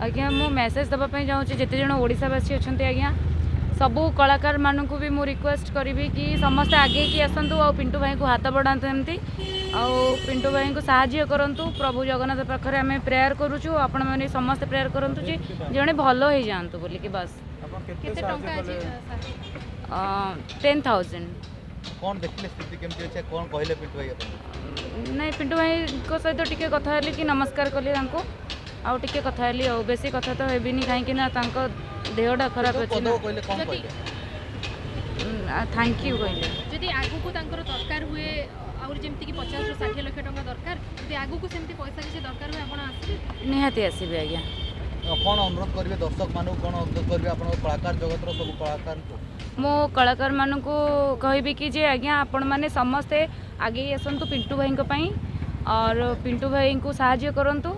आज्ञा मु मेसेज देवाई चाहूँगी जिते जन ओडावासी अच्छा आज्ञा सबू कलाकार मानू भी मु रिक्वेस्ट करी कि समस्ते आगे की आसतु आ पिंटू भाई को हाथ बढ़ाते एमती आ पिंटू भाई को साहाय्य करूँ प्रभु जगन्नाथ पाखे आम प्रेयर करुचु आपण मैंने समस्ते प्रेयर करूँ जी जड़े भल हो जातु बोलिकी बस 10,000 कौन देखले स्थिति केमती अछि कौन कहले पिंटू भाई नहीं पिंटू भाई को सहित टिके कथा हेली कि नमस्कार कली आउ टिके कथा हेली आ बेसी कथा तो हेबिनी कहीं देहटा खराब अच्छे थैंक यू कहले जदि आगु को दरकार हुए और जमती कि 50-60 लाख टंका दरकार जदि आगु को सेमती पैसा किसी दरकार हुए आपण आसी निहाती आसीबे आज्ञा कौन अनुरोध करेंगे दर्शक मानू कौन अनुरोध करेंगे आप कलाकार जगत सब कलाकार को मो कलाकार मानू कहबी कि जे आज्ञा आपण मैंने समस्ते आगे आसतु पिंटू भाई और पिंटू भाई को साहाय्य करंतु